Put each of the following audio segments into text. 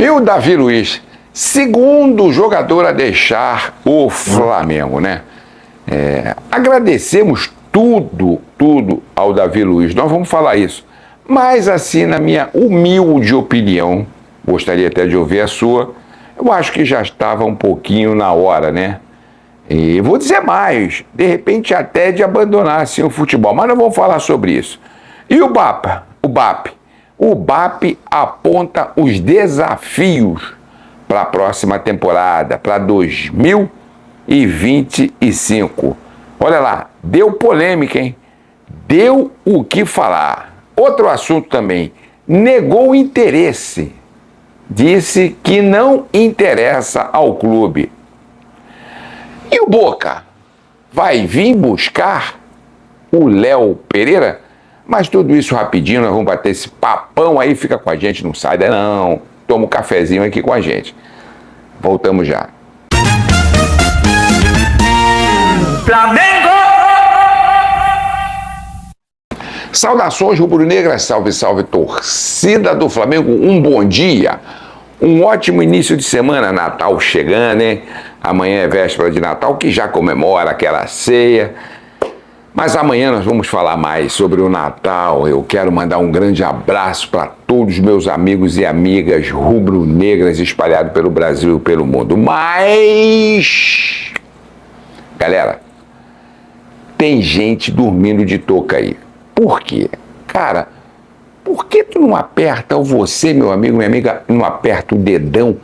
E o Davi Luiz, segundo jogador a deixar o Flamengo, né? Agradecemos tudo ao Davi Luiz, nós vamos falar isso. Mas assim, na minha humilde opinião, gostaria até de ouvir a sua, eu acho que já estava um pouquinho na hora, né? E vou dizer mais, de repente até de abandonar assim o futebol, mas não vamos falar sobre isso. E o BAP? O BAP aponta os desafios para a próxima temporada, para 2025. Olha lá, deu polêmica, hein? Deu o que falar. Outro assunto também, negou interesse. Disse que não interessa ao clube. E o Boca? Vai vir buscar o Léo Pereira? Mas tudo isso rapidinho, nós vamos bater esse papão aí, fica com a gente, não sai daí não. Toma um cafezinho aqui com a gente. Voltamos já. Flamengo! Saudações rubro-negras, salve, salve, torcida do Flamengo, um bom dia, um ótimo início de semana, Natal chegando, hein? Amanhã é véspera de Natal, que já comemora aquela ceia, mas amanhã nós vamos falar mais sobre o Natal. Eu quero mandar um grande abraço para todos os meus amigos e amigas rubro-negras espalhados pelo Brasil e pelo mundo, mas, galera, tem gente dormindo de touca aí. Por quê? Cara, por que tu não aperta, ou você, meu amigo, minha amiga, não aperta o dedão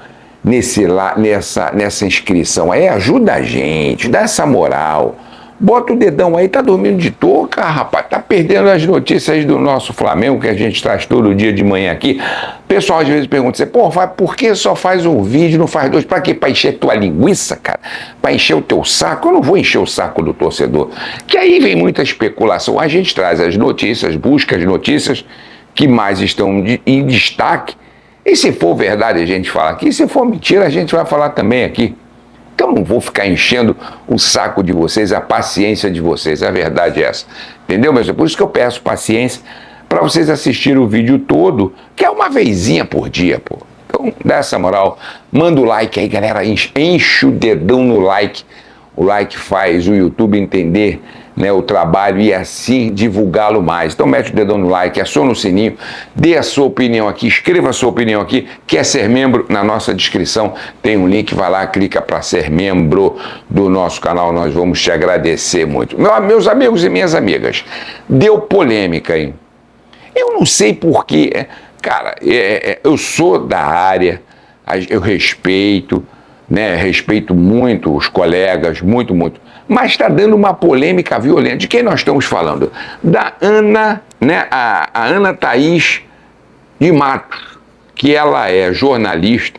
nessa inscrição aí? Ajuda a gente, dá essa moral. Bota o dedão aí, tá dormindo de touca, rapaz, tá perdendo as notícias do nosso Flamengo, que a gente traz todo dia de manhã aqui. O pessoal às vezes pergunta assim, pô, por que só faz um vídeo, não faz dois? Pra quê? Pra encher tua linguiça, cara? Pra encher o teu saco? Eu não vou encher o saco do torcedor. Que aí vem muita especulação. A gente traz as notícias, busca as notícias que mais estão em destaque. E se for verdade, a gente fala aqui. E se for mentira, a gente vai falar também aqui. Então não vou ficar enchendo o saco de vocês, a paciência de vocês, a verdade é essa. Entendeu, meus? É por isso que eu peço paciência para vocês assistirem o vídeo todo, que é uma vezinha por dia, pô. Então dá essa moral, manda o like aí, galera, enche o dedão no like. O like faz o YouTube entender, né, o trabalho e assim divulgá-lo mais. Então mete o dedão no like, aciona o sininho, dê a sua opinião aqui, escreva a sua opinião aqui. Quer ser membro? Na nossa descrição tem um link, vai lá, clica para ser membro do nosso canal, nós vamos te agradecer muito. Meus amigos e minhas amigas, deu polêmica aí. Eu não sei porquê, cara, eu sou da área, eu respeito, né? Respeito muito os colegas, muito. Mas está dando uma polêmica violenta. De quem nós estamos falando? Da Ana, né? A Ana Thaís de Matos, que ela é jornalista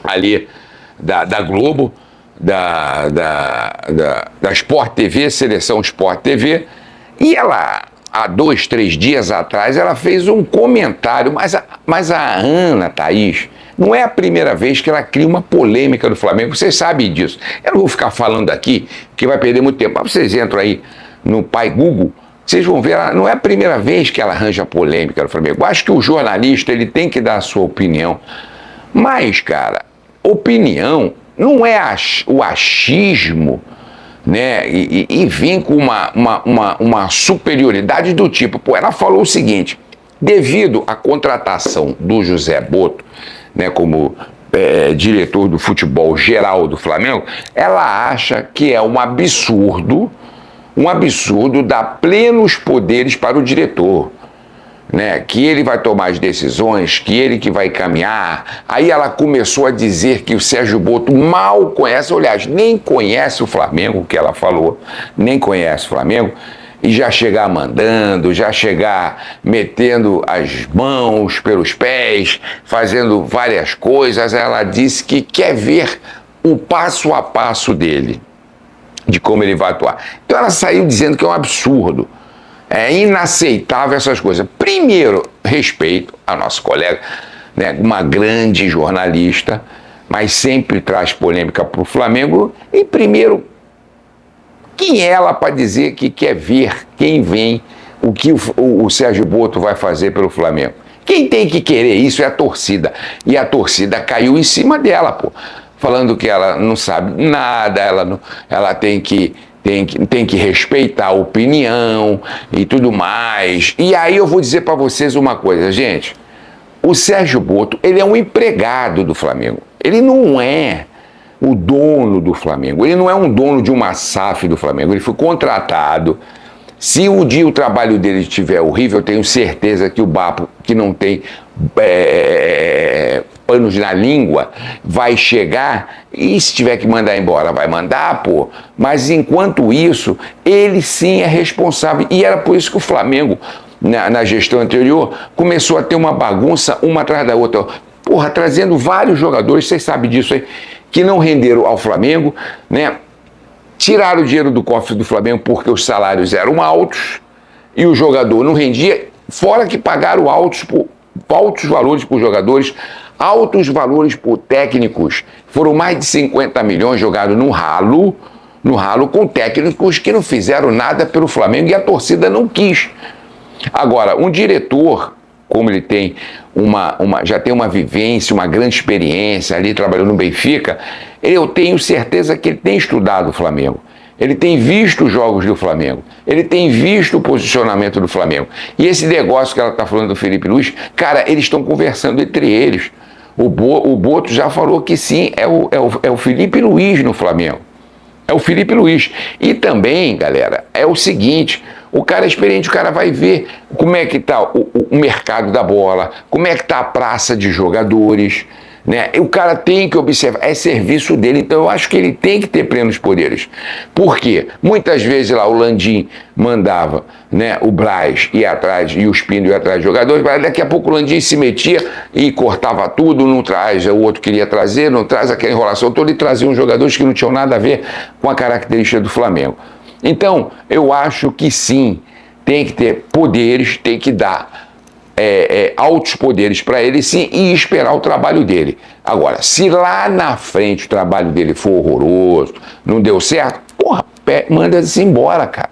ali da Globo, da Sport TV, Seleção Sport TV, e ela, há 2, 3 dias atrás, ela fez um comentário, mas a Ana Thaís, não é a primeira vez que ela cria uma polêmica do Flamengo, vocês sabem disso. Eu não vou ficar falando aqui, que vai perder muito tempo, mas vocês entram aí no Pai Google, vocês vão ver, não é a primeira vez que ela arranja polêmica do Flamengo. Eu acho que o jornalista, ele tem que dar a sua opinião. Mas, cara, opinião não é o achismo, né? E vir com uma superioridade do tipo, pô, ela falou o seguinte, devido à contratação do José Boto, né, como diretor do futebol geral do Flamengo, ela acha que é um absurdo dar plenos poderes para o diretor, né, que ele vai tomar as decisões, que ele que vai caminhar. Aí ela começou a dizer que o Sérgio Boto mal conhece, aliás, nem conhece o Flamengo, que ela falou, nem conhece o Flamengo, e já chegar mandando, já chegar metendo as mãos pelos pés, fazendo várias coisas. Ela disse que quer ver o passo a passo dele, de como ele vai atuar. Então ela saiu dizendo que é um absurdo, é inaceitável essas coisas. Primeiro, respeito a nosso colega, né, uma grande jornalista, mas sempre traz polêmica para o Flamengo. E primeiro, quem é ela para dizer que quer ver quem vem, o que o Sérgio Boto vai fazer pelo Flamengo? Quem tem que querer isso é a torcida. E a torcida caiu em cima dela, pô. Falando que ela não sabe nada, ela tem que respeitar a opinião e tudo mais. E aí eu vou dizer para vocês uma coisa, gente. O Sérgio Boto, ele é um empregado do Flamengo. Ele não é o dono do Flamengo. Ele não é um dono de uma SAF do Flamengo. Ele foi contratado. Se um dia o trabalho dele estiver horrível, eu tenho certeza que o Bapo, que não tem panos na língua, vai chegar e se tiver que mandar embora, vai mandar, pô. Mas enquanto isso, ele sim é responsável. E era por isso que o Flamengo, na gestão anterior, começou a ter uma bagunça uma atrás da outra. Porra, trazendo vários jogadores, vocês sabem disso aí, que não renderam ao Flamengo, né? Tiraram o dinheiro do cofre do Flamengo porque os salários eram altos e o jogador não rendia, fora que pagaram altos valores por jogadores, altos valores por técnicos. Foram mais de 50 milhões jogados no ralo com técnicos que não fizeram nada pelo Flamengo e a torcida não quis. Agora, um diretor, como ele tem já tem uma vivência, uma grande experiência ali, trabalhou no Benfica, eu tenho certeza que ele tem estudado o Flamengo. Ele tem visto os jogos do Flamengo. Ele tem visto o posicionamento do Flamengo. E esse negócio que ela está falando do Felipe Luiz, cara, eles estão conversando entre eles. O Boto já falou que sim, é o Felipe Luiz no Flamengo. É o Felipe Luiz. E também, galera, é o seguinte, o cara é experiente, o cara vai ver como é que está o mercado da bola, como é que está a praça de jogadores, né? O cara tem que observar, é serviço dele, então eu acho que ele tem que ter plenos poderes. Por quê? Muitas vezes lá o Landim mandava, né, o Braz ir atrás e o Spino ir atrás de jogadores, mas daqui a pouco o Landim se metia e cortava tudo, não traz, o outro queria trazer, não traz, aquela enrolação toda, e trazia uns jogadores que não tinham nada a ver com a característica do Flamengo. Então, eu acho que sim, tem que ter poderes, tem que dar altos poderes para ele sim e esperar o trabalho dele. Agora, se lá na frente o trabalho dele for horroroso, não deu certo, porra, manda-se embora, cara.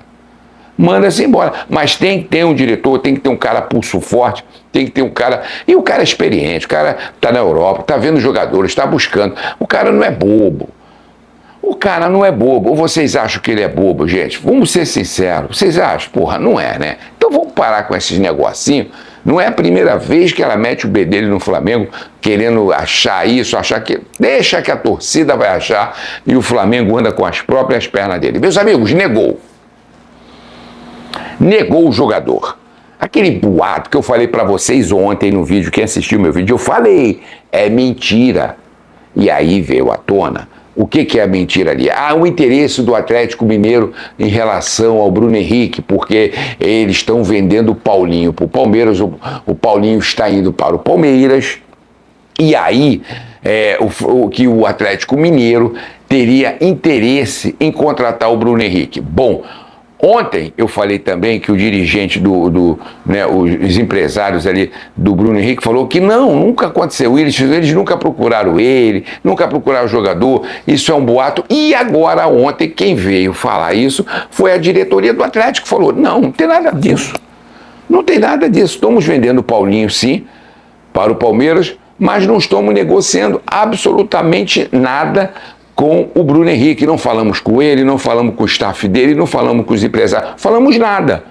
Manda-se embora. Mas tem que ter um diretor, tem que ter um cara pulso forte, tem que ter um cara... E o cara é experiente, o cara tá na Europa, tá vendo jogadores, tá buscando. O cara não é bobo. O cara não é bobo. Ou vocês acham que ele é bobo, gente? Vamos ser sinceros. Vocês acham? Porra, não é, né? Então vamos parar com esses negocinhos. Não é a primeira vez que ela mete o bedelho no Flamengo, querendo achar isso, achar que... Deixa que a torcida vai achar e o Flamengo anda com as próprias pernas dele. Meus amigos, negou. Negou o jogador. Aquele boato que eu falei pra vocês ontem no vídeo, quem assistiu meu vídeo, eu falei, é mentira. E aí veio à tona. O que é a mentira ali? O interesse do Atlético Mineiro em relação ao Bruno Henrique, porque eles estão vendendo o Paulinho para o Palmeiras, o Paulinho está indo para o Palmeiras, e aí que o Atlético Mineiro teria interesse em contratar o Bruno Henrique. Bom, ontem eu falei também que o dirigente né, os empresários ali do Bruno Henrique falou que não, nunca aconteceu. Eles nunca procuraram ele, nunca procuraram o jogador, isso é um boato. E agora ontem quem veio falar isso foi a diretoria do Atlético, falou, não tem nada disso. Não tem nada disso. Estamos vendendo o Paulinho sim, para o Palmeiras, mas não estamos negociando absolutamente nada com o Bruno Henrique. Não falamos com ele, não falamos com o staff dele, não falamos com os empresários, falamos nada.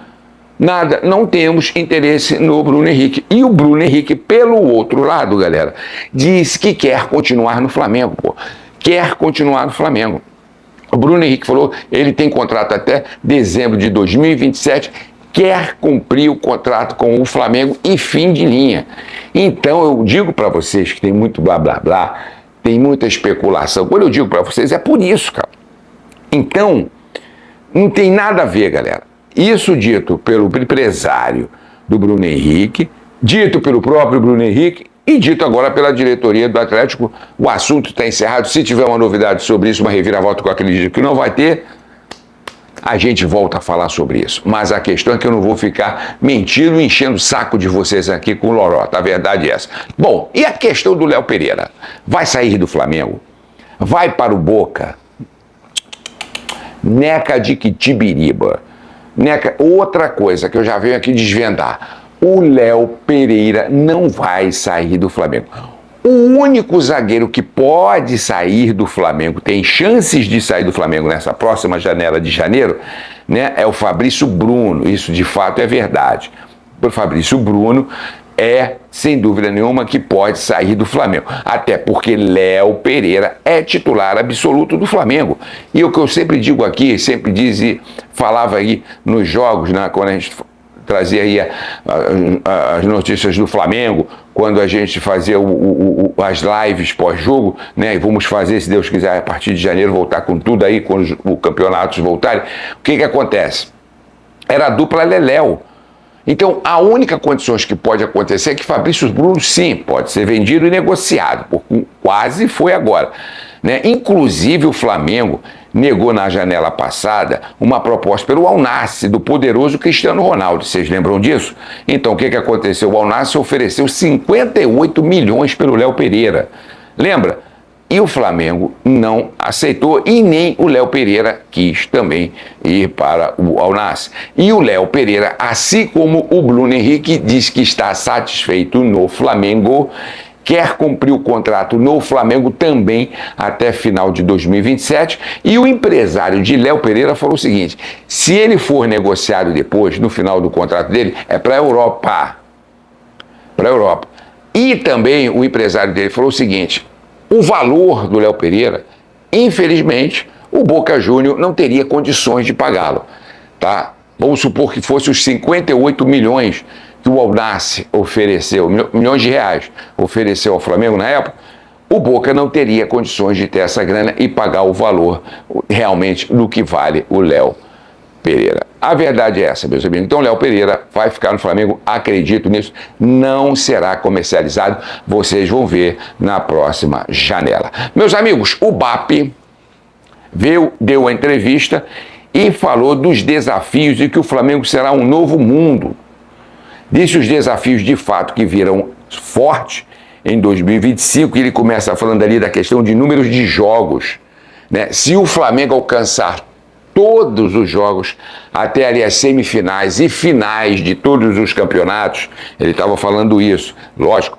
Nada, não temos interesse no Bruno Henrique. E o Bruno Henrique, pelo outro lado, galera, disse que quer continuar no Flamengo, pô. Quer continuar no Flamengo. O Bruno Henrique falou, ele tem contrato até dezembro de 2027, quer cumprir o contrato com o Flamengo e fim de linha. Então eu digo para vocês que tem muito blá blá blá, tem muita especulação. Quando eu digo para vocês, é por isso, cara. Então, não tem nada a ver, galera. Isso dito pelo empresário do Bruno Henrique, dito pelo próprio Bruno Henrique e dito agora pela diretoria do Atlético. O assunto está encerrado. Se tiver uma novidade sobre isso, uma reviravolta que eu acredito que não vai ter, a gente volta a falar sobre isso. Mas a questão é que eu não vou ficar mentindo e enchendo o saco de vocês aqui com lorota. A verdade é essa. Bom, e a questão do Léo Pereira? Vai sair do Flamengo? Vai para o Boca? Neca de Quitibiriba. Neca, outra coisa que eu já venho aqui desvendar. o Léo Pereira não vai sair do Flamengo. O único zagueiro que pode sair do Flamengo, tem chances de sair do Flamengo nessa próxima janela de janeiro, né, é o Fabrício Bruno. Isso de fato é verdade. O Fabrício Bruno é, sem dúvida nenhuma, que pode sair do Flamengo. Até porque Léo Pereira é titular absoluto do Flamengo. E o que eu sempre digo aqui, sempre disse, falava aí nos jogos, né, quando a gente trazia aí as notícias do Flamengo, quando a gente fazia as lives pós-jogo, né? E vamos fazer, se Deus quiser, a partir de janeiro, voltar com tudo aí, quando os campeonatos voltarem. O que acontece? Era a dupla Leléu. Então, a única condição que pode acontecer é que Fabrício Bruno, sim, pode ser vendido e negociado, porque quase foi agora, né? Inclusive, o Flamengo negou na janela passada uma proposta pelo Al Nassr, do poderoso Cristiano Ronaldo. Vocês lembram disso? Então, o que aconteceu? O Al Nassr ofereceu 58 milhões pelo Léo Pereira. Lembra? E o Flamengo não aceitou e nem o Léo Pereira quis também ir para o Al Nassr. E o Léo Pereira, assim como o Bruno Henrique, diz que está satisfeito no Flamengo, quer cumprir o contrato no Flamengo também até final de 2027. E o empresário de Léo Pereira falou o seguinte: se ele for negociado depois, no final do contrato dele, é para a Europa. Para a Europa. E também o empresário dele falou o seguinte: o valor do Léo Pereira, infelizmente, o Boca Júnior não teria condições de pagá-lo, tá? Vamos supor que fosse os 58 milhões que o Al Nassr ofereceu, milhões de reais, ofereceu ao Flamengo na época, o Boca não teria condições de ter essa grana e pagar o valor realmente do que vale o Léo Pereira. A verdade é essa, meus amigos. Então, Léo Pereira vai ficar no Flamengo, acredito nisso, não será comercializado, vocês vão ver na próxima janela. Meus amigos, o BAP deu a entrevista e falou dos desafios e que o Flamengo será um novo mundo. Disse os desafios de fato que virão forte em 2025, e ele começa falando ali da questão de números de jogos, né? Se o Flamengo alcançar todos os jogos até ali as semifinais e finais de todos os campeonatos, ele estava falando isso, lógico,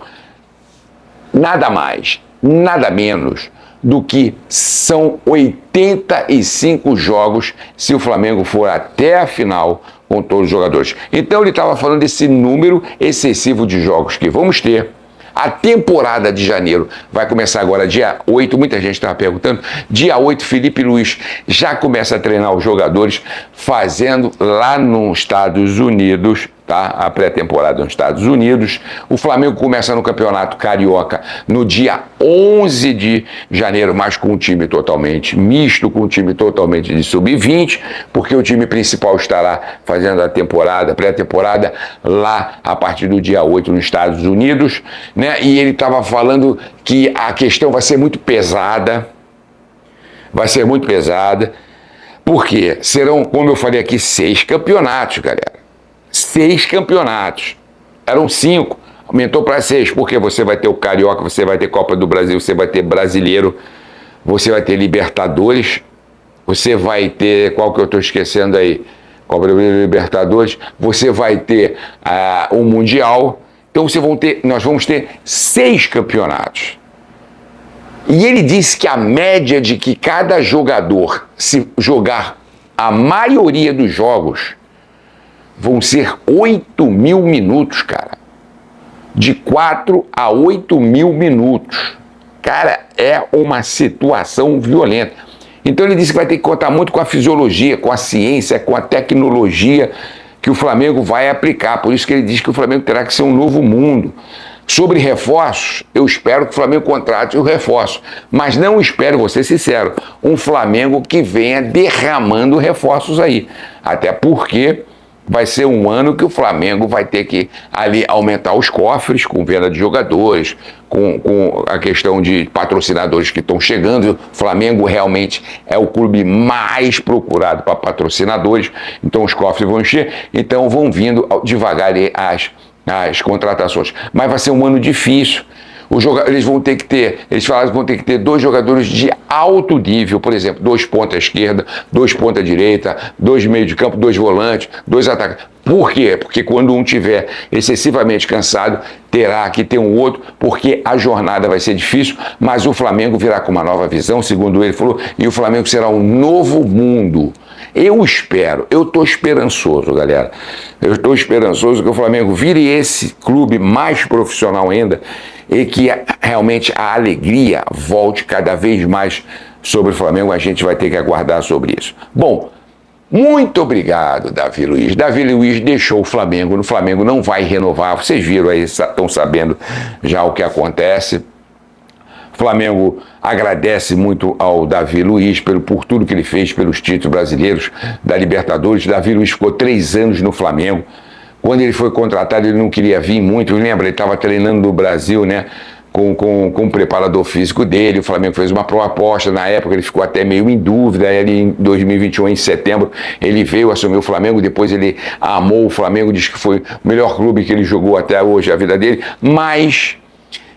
nada mais, nada menos do que são 85 jogos se o Flamengo for até a final com todos os jogadores. Então ele estava falando desse número excessivo de jogos que vamos ter. A temporada de janeiro vai começar agora dia 8, muita gente estava perguntando, dia 8 Felipe Luiz já começa a treinar os jogadores, fazendo lá nos Estados Unidos, tá? A pré-temporada nos Estados Unidos. O Flamengo começa no Campeonato Carioca no dia 11 de janeiro, mas com um time totalmente misto, com um time totalmente de sub-20, porque o time principal estará fazendo a temporada, pré-temporada, lá a partir do dia 8 nos Estados Unidos, né? E ele estava falando que a questão vai ser muito pesada, porque serão, como eu falei aqui, 6 campeonatos, galera. 6 campeonatos. Eram 5, aumentou para 6, porque você vai ter o Carioca, você vai ter Copa do Brasil, você vai ter Brasileiro, você vai ter Libertadores, você vai ter, qual que eu estou esquecendo aí? Copa do Brasil, Libertadores, você vai ter o Mundial. Então nós vamos ter 6 campeonatos. E ele disse que a média de que cada jogador, se jogar a maioria dos jogos, vão ser 8 mil minutos, cara. De 4 a 8 mil minutos. Cara, é uma situação violenta. Então ele disse que vai ter que contar muito com a fisiologia, com a ciência, com a tecnologia que o Flamengo vai aplicar. Por isso que ele diz que o Flamengo terá que ser um novo mundo. Sobre reforços, eu espero que o Flamengo contrate o reforço, mas não espero, vou ser sincero, um Flamengo que venha derramando reforços aí. Até porque vai ser um ano que o Flamengo vai ter que ali aumentar os cofres com venda de jogadores, com a questão de patrocinadores que estão chegando. O Flamengo realmente é o clube mais procurado para patrocinadores, então os cofres vão encher, então vão vindo devagar as contratações. Mas vai ser um ano difícil. Eles vão ter que ter, eles falaram que vão ter que ter 2 jogadores de alto nível, por exemplo, 2 ponta esquerda, 2 ponta direita, 2 meio de campo, 2 volantes, 2 atacantes. Por quê? Porque quando um tiver excessivamente cansado, terá que ter um outro, porque a jornada vai ser difícil, mas o Flamengo virá com uma nova visão, segundo ele falou, e o Flamengo será um novo mundo. Eu espero, eu estou esperançoso, galera. Eu estou esperançoso que o Flamengo vire esse clube mais profissional ainda e que realmente a alegria volte cada vez mais sobre o Flamengo. A gente vai ter que aguardar sobre isso. Bom, muito obrigado, Davi Luiz. Davi Luiz deixou o Flamengo. No Flamengo não vai renovar. Vocês viram aí, estão sabendo já o que acontece. O Flamengo agradece muito ao Davi Luiz por tudo que ele fez pelos títulos brasileiros da Libertadores. Davi Luiz ficou 3 anos no Flamengo. Quando ele foi contratado, ele não queria vir muito. Lembra? Ele estava treinando no Brasil, né? Com o preparador físico dele. O Flamengo fez uma proposta. Na época, ele ficou até meio em dúvida. Aí, em 2021, em setembro, ele veio assumir o Flamengo. Depois, ele amou o Flamengo. Diz que foi o melhor clube que ele jogou até hoje, a vida dele. Mas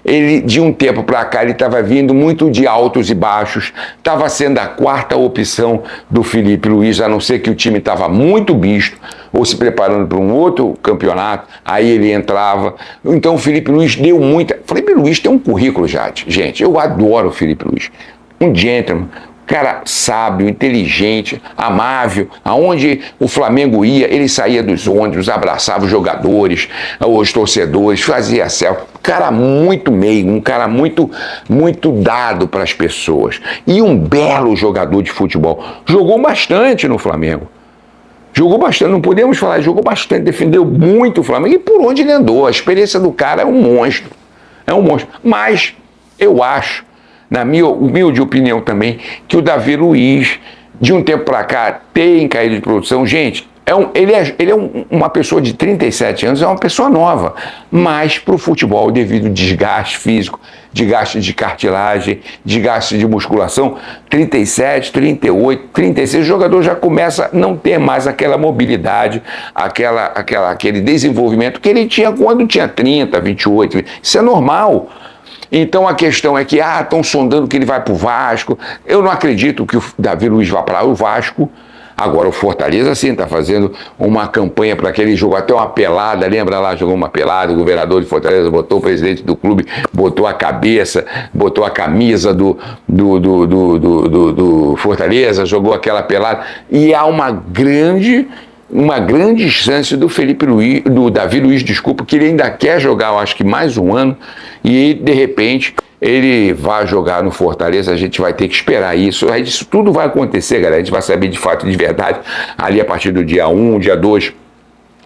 ele, de um tempo para cá, ele estava vindo muito de altos e baixos, estava sendo a 4ª opção do Felipe Luiz, a não ser que o time estava muito misto, ou se preparando para um outro campeonato, aí ele entrava. Então o Felipe Luiz deu muita... Felipe Luiz tem um currículo já, gente, eu adoro o Felipe Luiz, um gentleman, cara sábio, inteligente, amável. Aonde o Flamengo ia, ele saía dos ônibus, abraçava os jogadores, os torcedores, fazia selfie. Cara muito meigo, um cara muito dado para as pessoas. E um belo jogador de futebol. Jogou bastante no Flamengo. Jogou bastante, não podemos falar, jogou bastante, defendeu muito o Flamengo. E por onde ele andou, a experiência do cara é um monstro. É um monstro. Mas eu acho, na minha humilde opinião também, que o Davi Luiz, de um tempo para cá, tem caído de produção. Gente, ele é uma pessoa de 37 anos, é uma pessoa nova, mas para o futebol, devido ao desgaste físico, desgaste de cartilagem, desgaste de musculação, 37, 38, 36, o jogador já começa a não ter mais aquela mobilidade, aquele desenvolvimento que ele tinha quando tinha 30, 28, isso é normal. Então a questão é que, estão sondando que ele vai para o Vasco. Eu não acredito que o Davi Luiz vá para o Vasco. Agora o Fortaleza sim está fazendo uma campanha para que ele jogou até uma pelada, lembra lá, jogou uma pelada, o governador de Fortaleza botou o presidente do clube, botou a cabeça, botou a camisa do Fortaleza, jogou aquela pelada, e há uma grande chance do Felipe Luiz, do Davi Luiz, desculpa, que ele ainda quer jogar, eu acho que mais um ano, e de repente ele vai jogar no Fortaleza. A gente vai ter que esperar isso. Aí isso tudo vai acontecer, galera. A gente vai saber de fato, de verdade, ali a partir do dia 1, dia 2,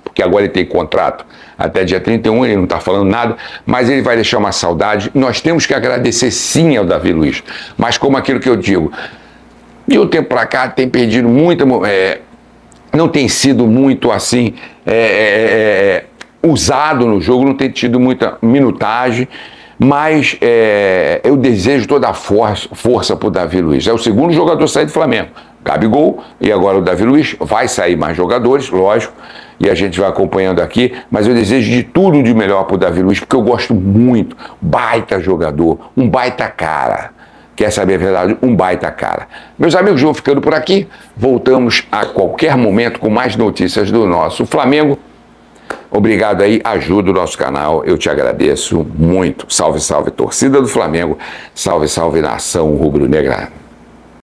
porque agora ele tem contrato até dia 31, ele não está falando nada, mas ele vai deixar uma saudade. Nós temos que agradecer sim ao Davi Luiz, mas como aquilo que eu digo, de um tempo para cá tem perdido muita... não tem sido muito assim usado no jogo, não tem tido muita minutagem, mas eu desejo toda a força para o Davi Luiz. É o segundo jogador a sair do Flamengo, Gabigol, e agora o Davi Luiz. Vai sair mais jogadores, lógico, e a gente vai acompanhando aqui, mas eu desejo de tudo de melhor para o Davi Luiz, porque eu gosto muito, baita jogador, um baita cara. Quer saber a verdade? Um baita cara. Meus amigos, vou ficando por aqui. Voltamos a qualquer momento com mais notícias do nosso Flamengo. Obrigado aí, ajuda o nosso canal, eu te agradeço muito. Salve, salve, torcida do Flamengo. Salve, salve, nação rubro-negra.